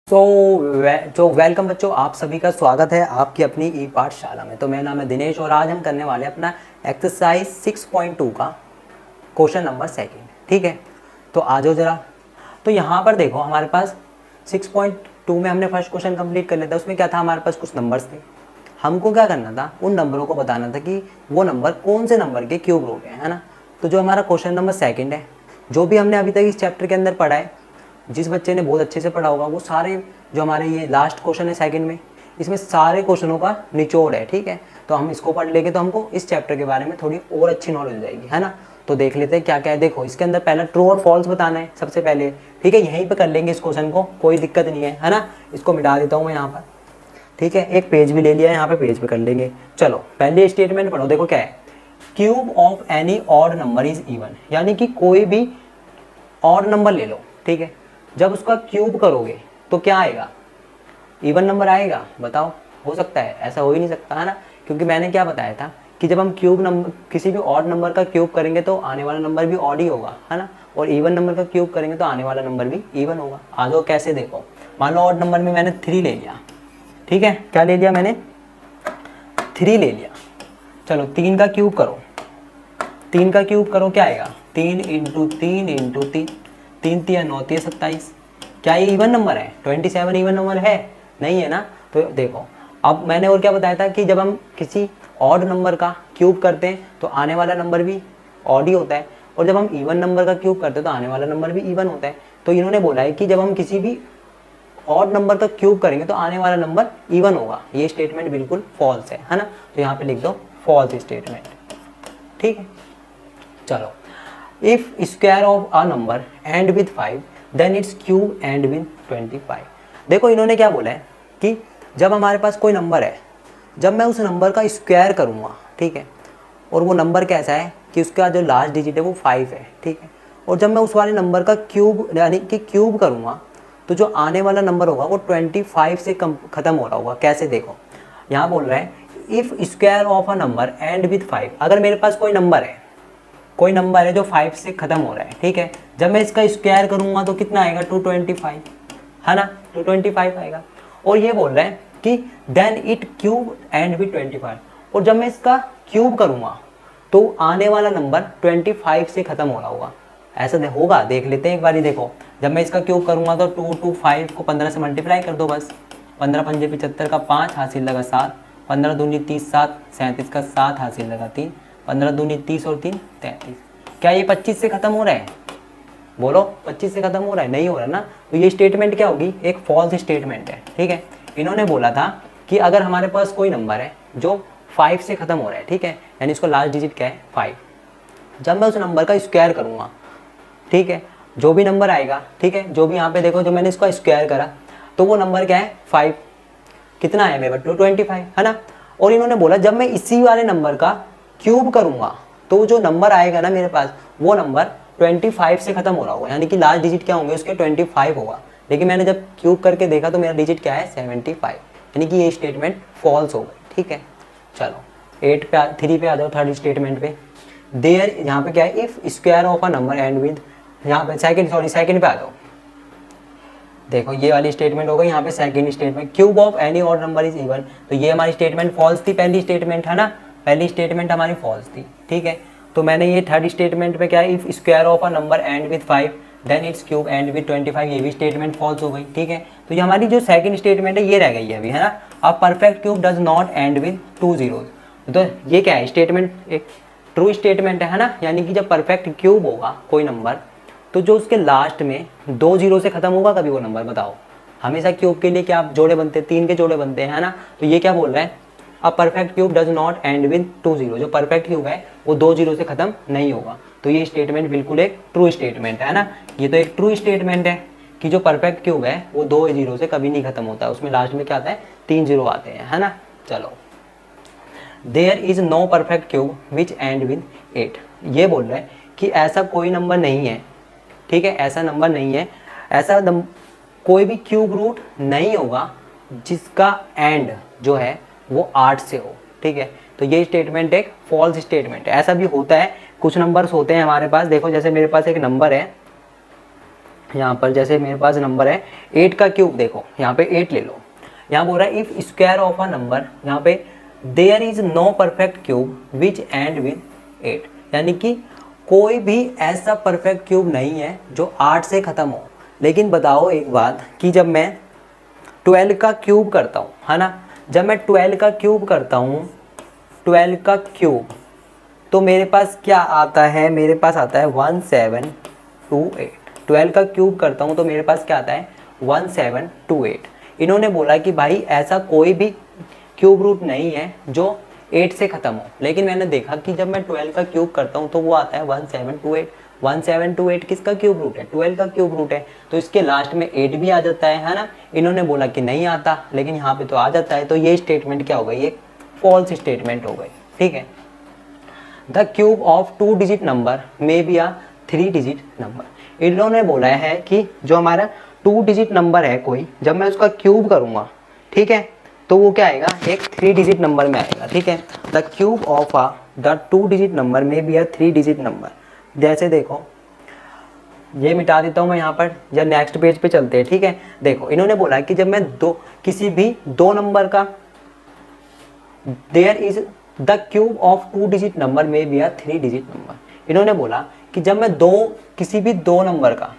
Welcome बच्चों, आप सभी का स्वागत है आपकी अपनी ई पाठशाला में। तो मेरा नाम है दिनेश और आज हम करने वाले हैं अपना एक्सरसाइज 6.2 का क्वेश्चन नंबर सेकंड। ठीक है, तो आ जाओ जरा। तो यहाँ पर देखो, हमारे पास 6.2 में हमने फर्स्ट क्वेश्चन कंप्लीट कर लिया था। उसमें क्या था, हमारे पास कुछ नंबर्स थे। हमको क्या करना था, उन नंबरों को बताना था कि वो नंबर कौन से नंबर के क्यूब रूट है ना। तो जो हमारा क्वेश्चन नंबर सेकेंड है, जो भी हमने अभी तक इस चैप्टर के अंदर पढ़ा है, जिस बच्चे ने बहुत अच्छे से पढ़ा होगा, वो सारे जो हमारे ये लास्ट क्वेश्चन है सेकंड में, इसमें सारे क्वेश्चनों का निचोड़ है। ठीक है, तो हम इसको पढ़ लेंगे तो हमको इस चैप्टर के बारे में थोड़ी और अच्छी नॉलेज हो जाएगी, है ना। तो देख लेते हैं क्या क्या है। देखो, इसके अंदर पहला ट्रू और फॉल्स बताना है सबसे पहले। ठीक है, यहीं पे कर लेंगे इस क्वेश्चन को, कोई दिक्कत नहीं है ना। इसको मिटा देता हूँ मैं यहाँ पर। ठीक है, एक पेज भी ले लिया है, यहाँ पे पेज पे कर लेंगे। चलो, पहले स्टेटमेंट पढ़ो। देखो क्या है, cube of any odd number is even, यानी कि कोई भी ऑड नंबर ले लो। ठीक है, जब उसका क्यूब करोगे तो क्या आएगा, इवन नंबर आएगा। बताओ, हो सकता है? ऐसा हो ही नहीं सकता, है ना। क्योंकि मैंने क्या बताया था कि जब हम क्यूब नंबर, किसी भी ऑड नंबर का क्यूब करेंगे तो आने वाला नंबर भी ऑड ही होगा, है ना। और इवन नंबर का क्यूब करेंगे तो आने वाला नंबर भी इवन होगा। आ जाओ, कैसे देखो। मान लो ऑड नंबर में मैंने 3 ले लिया। ठीक है, क्या ले लिया मैंने, 3 ले लिया। चलो, 3 का क्यूब करो। 3 का क्यूब करो, क्या आएगा, 3 इंटू 3 इंटू 3, 3 3 9 3 27। क्या ये इवन नंबर है? 27 इवन नंबर है? नहीं है ना। तो देखो, अब मैंने और क्या बताया था कि जब हम किसी ऑड नंबर का क्यूब करते हैं तो आने वाला नंबर भी ऑड ही होता है, और जब हम इवन नंबर का क्यूब करते हैं तो आने वाला नंबर भी इवन होता है। तो इन्होंने बोला है कि जब हम किसी भी ऑड नंबर का क्यूब करेंगे तो आने वाला नंबर इवन होगा। ये स्टेटमेंट बिल्कुल फॉल्स है ना। तो यहाँ पे लिख दो फॉल्स स्टेटमेंट। ठीक है, चलो। If square of a number end with 5 then its cube end with 25। देखो, इन्होंने क्या बोला है कि जब हमारे पास कोई नंबर है, जब मैं उस नंबर का स्क्वायर करूँगा, ठीक है, और वो नंबर कैसा है कि उसका जो लास्ट डिजिट है वो 5 है। ठीक है, और जब मैं उस वाले नंबर का क्यूब यानी कि क्यूब करूँगा तो जो आने वाला नंबर होगा वो 25 से कम खत्म हो रहा होगा। कैसे, देखो, यहाँ बोल रहा है if square of a number end with 5। अगर मेरे पास कोई नंबर है, कोई नंबर है जो 5 से खत्म हो रहा है, ठीक है, जब मैं इसका स्क्वायर करूंगा तो कितना आएगा, 225, है ना। 225 आएगा। और ये बोल रहा है कि then it cube end with 25, और जब मैं इसका क्यूब करूंगा तो आने वाला नंबर 25 से खत्म हो रहा होगा। ऐसा होगा, देख लेते हैं एक बारी। देखो, जब मैं इसका क्यूब करूंगा तो 225 को 15 से मल्टीप्लाई कर दो बस। 15 पंजे 75 का 5 हासिल लगा 7, 15 दूनी 30 7, 37 का 7 हासिल लगा 3, 15 दूनी 30 और 3 33। क्या ये 25 से खत्म हो रहा है? बोलो, 25 से खत्म हो रहा है? नहीं हो रहा ना। तो ये स्टेटमेंट क्या होगी, एक फॉल्स स्टेटमेंट है। ठीक है, इन्होंने बोला था कि अगर हमारे पास कोई नंबर है जो 5 से खत्म हो रहा है, ठीक है, यानी इसको लास्ट डिजिट क्या है, 5, जब मैं उस नंबर का स्क्वायर करूंगा, ठीक है, जो भी नंबर आएगा, ठीक है, जो भी यहाँ पे देखो, जो मैंने इसका स्क्वायर करा तो वो नंबर क्या है, 5। कितना है मेरे पास, 225, है ना। और इन्होंने बोला जब मैं इसी वाले नंबर का क्यूब करूंगा तो जो नंबर आएगा ना मेरे पास, वो नंबर 25 से खत्म हो रहा होगा, यानी कि लास्ट डिजिट क्या होंगे उसके, 25 होगा। लेकिन मैंने जब क्यूब करके देखा तो मेरा डिजिट क्या है, 75, यानी कि ये स्टेटमेंट फॉल्स हो गई। ठीक है, चलो 3 पे आ जाओ, थर्ड स्टेटमेंट पे। देयर, यहाँ पे क्या है, if square of a number end with, यहाँ पे सेकंड पे आ जाओ। देखो, ये वाली स्टेटमेंट हो गई। यहाँ पे second statement, cube of any odd number is even. तो ये हमारी स्टेटमेंट फॉल्स थी, पहली स्टेटमेंट, है ना। पहली स्टेटमेंट हमारी फॉल्स थी। ठीक है, तो मैंने ये थर्ड स्टेटमेंट पे क्या है, if square of a number end with 5 then its cube end with 25, ये भी स्टेटमेंट फॉल्स हो गई। ठीक है, तो ये हमारी जो सेकंड स्टेटमेंट है ये रह गई है अभी, है ना। अब perfect cube does not and with 2 zeros। तो ये क्या है, स्टेटमेंट एक ट्रू स्टेटमेंट है ना। यानी कि जब परफेक्ट क्यूब होगा कोई नंबर तो जो उसके लास्ट में 2 जीरो से खत्म होगा कभी वो नंबर, बताओ। हमेशा क्यूब के लिए क्या जोड़े बनते हैं, 3 के जोड़े बनते हैं, है ना। तो ये क्या बोल रहा है, a perfect cube does not and with 2 zero. जो परफेक्ट क्यूब है वो 2 जीरो से खत्म नहीं होगा। तो ये स्टेटमेंट बिल्कुल एक ट्रू स्टेटमेंट है ना। ये तो एक ट्रू स्टेटमेंट है कि जो परफेक्ट क्यूब है वो 2 जीरो से कभी नहीं खत्म होता है, उसमें लास्ट में क्या आता है, 3 जीरो आते हैं, है ना। चलो, there is no perfect cube which end with 8। ये बोल रहा है कि ऐसा कोई नंबर नहीं है, ठीक है, ऐसा नंबर नहीं है, ऐसा कोई भी क्यूब रूट नहीं होगा जिसका एंड जो है वो 8 से हो। ठीक है, तो ये स्टेटमेंट एक फॉल्स स्टेटमेंट है। ऐसा भी होता है, कुछ नंबर्स होते हैं हमारे पास। देखो, जैसे मेरे पास एक नंबर है यहाँ पर जैसे मेरे पास नंबर है 8 का क्यूब, देखो यहाँ पे 8 ले लो। यहाँ बोल रहा है if square of a number, यहाँ पे there is no perfect cube which end with 8, यानी कि कोई भी ऐसा परफेक्ट क्यूब नहीं है जो 8 से ख़त्म हो। लेकिन बताओ एक बात कि जब मैं 12 का क्यूब करता हूँ, है ना, जब मैं 12 का क्यूब करता हूँ, 12 का क्यूब, तो मेरे पास क्या आता है, मेरे पास आता है 1728। 12 का क्यूब करता हूँ तो मेरे पास क्या आता है 1728। इन्होंने बोला कि भाई ऐसा कोई भी क्यूब रूट नहीं है जो 8 से ख़त्म हो। लेकिन मैंने देखा कि जब मैं 12 का क्यूब करता हूँ तो वो आता है 1728। 1728 किसका क्यूब रूट है, 12 का क्यूब रूट है, तो इसके लास्ट में 8 भी आ जाता है ना। इन्होंने बोला कि नहीं आता, लेकिन यहाँ पे तो आ जाता है, तो ये स्टेटमेंट क्या हो गई, एक फॉल्स स्टेटमेंट हो गई। ठीक है, the cube of 2 digit number may be a 3 digit number. इन्होंने बोला है कि जो हमारा 2 डिजिट नंबर है कोई, जब मैं उसका क्यूब करूँगा, ठीक है, तो वो क्या आएगा, एक 3 डिजिट नंबर में आएगा। ठीक है, the cube of the 2 digit number may be a 3 digit number. जैसे देखो, ये मिटा देता हूँ मैं यहाँ पर, या नेक्स्ट पेज पे चलते हैं। ठीक है, देखो इन्होंने बोला कि जब मैं किसी भी 2 नंबर का, there is the cube of 2 digit number में बी अ 3 डिजिट नंबर। इन्होंने बोला कि जब मैं किसी भी 2 नंबर का,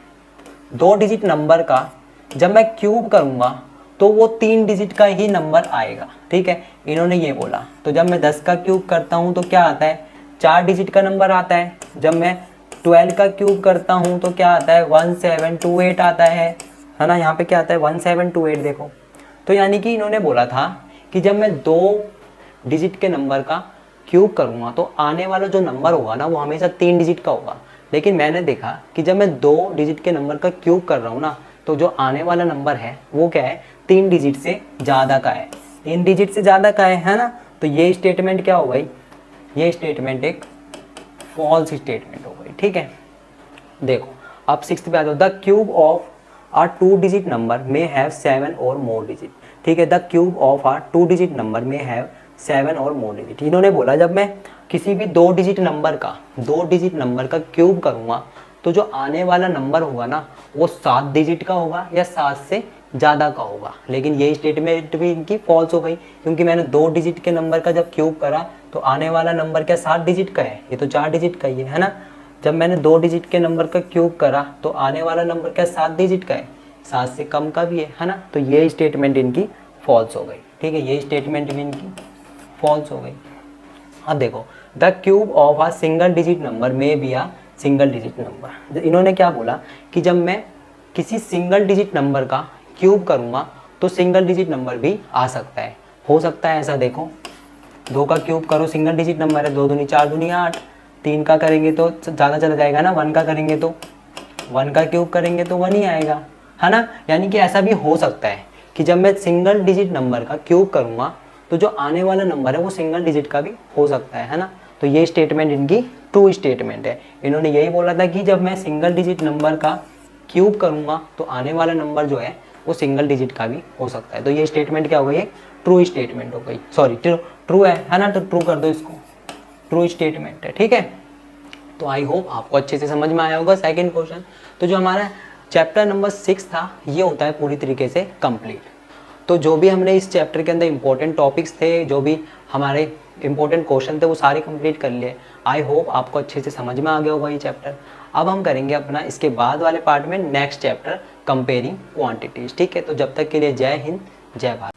2 डिजिट नंबर का जब मैं क्यूब करूँगा तो वो 3 डिजिट का ही नंबर आएगा। ठीक है, इन्होंने ये बोला। तो जब मैं 10 का क्यूब करता हूँ तो क्या आता है, 4 डिजिट का नंबर आता है। जब मैं 12 का क्यूब करता हूँ तो क्या आता है, 1728 आता है ना। यहाँ पे क्या आता है, 1728, देखो। तो यानी कि इन्होंने बोला था कि जब मैं 2 डिजिट के नंबर का क्यूब करूँगा तो आने वाला जो नंबर होगा ना, वो हमेशा 3 डिजिट का होगा। लेकिन मैंने देखा कि जब मैं 2 डिजिट के नंबर का क्यूब कर रहा हूँ ना, तो जो आने वाला नंबर है वो क्या है, 3 डिजिट से ज़्यादा का है। 3 डिजिट से ज़्यादा का है ना। तो ये स्टेटमेंट क्या हो गई, ये स्टेटमेंट एक फॉल्स स्टेटमेंट हो गई। ठीक है, देखो अब 6th पे आ जाओ। The cube of a 2 digit number में हैव 7 और मोर डिजिट। ठीक है, the cube of a 2 digit number में हैव 7 और मोर डिजिट। इन्होंने बोला जब मैं किसी भी 2 डिजिट नंबर का क्यूब करूँगा तो जो आने वाला नंबर होगा ना, वो 7 डिजिट का होगा या 7 से ज़्यादा का होगा। लेकिन ये स्टेटमेंट भी इनकी फॉल्स हो गई, क्योंकि मैंने 2 डिजिट के नंबर का जब क्यूब करा तो आने वाला नंबर क्या 7 डिजिट का है, ये तो 4 डिजिट का ही है ना। जब मैंने 2 डिजिट के नंबर का क्यूब करा तो आने वाला नंबर क्या 7 डिजिट का है, 7 से कम का भी है ना। तो ये स्टेटमेंट इनकी फॉल्स हो गई। ठीक है, ये स्टेटमेंट भी इनकी फॉल्स हो गई। अब देखो, the cube of a single digit number में be a single digit number. इन्होंने क्या बोला कि जब मैं किसी सिंगल डिजिट नंबर का क्यूब करूँगा तो सिंगल डिजिट नंबर भी आ सकता है, हो सकता है ऐसा। देखो 2 का क्यूब करो, सिंगल डिजिट नंबर है, 2 दूनी 4 दूनी 8। 3 का करेंगे तो ज़्यादा चला जाएगा ना, 1 का करेंगे तो 1 का क्यूब करेंगे तो 1 ही आएगा, है ना। यानी कि ऐसा भी हो सकता है कि जब मैं सिंगल डिजिट नंबर का क्यूब करूँगा तो जो आने वाला नंबर है वो सिंगल डिजिट का भी हो सकता है ना। तो ये स्टेटमेंट इनकी ट्रू स्टेटमेंट है। इन्होंने यही बोला था कि जब मैं सिंगल डिजिट नंबर का क्यूब करूँगा तो आने वाला नंबर जो है वो सिंगल डिजिट का भी हो सकता है। तो ये स्टेटमेंट क्या हो गई, ट्रू स्टेटमेंट हो गई, सॉरी ट्रू है ना, तो ट्रू कर दो इसको, ट्रू स्टेटमेंट है। ठीक है, तो आई होप आपको अच्छे से समझ में आया होगा सेकंड क्वेश्चन। तो जो हमारा चैप्टर नंबर 6 था ये होता है पूरी तरीके से कंप्लीट। तो जो भी हमने इस चैप्टर के अंदर इंपॉर्टेंट टॉपिक्स थे, जो भी हमारे इंपॉर्टेंट क्वेश्चन थे, वो सारे कंप्लीट कर लिए। आई होप आपको अच्छे से समझ में आ गया होगा ये चैप्टर। अब हम करेंगे अपना इसके बाद वाले पार्ट में नेक्स्ट चैप्टर कंपेयरिंग क्वांटिटीज। ठीक है, तो जब तक के लिए जय हिंद, जय भारत।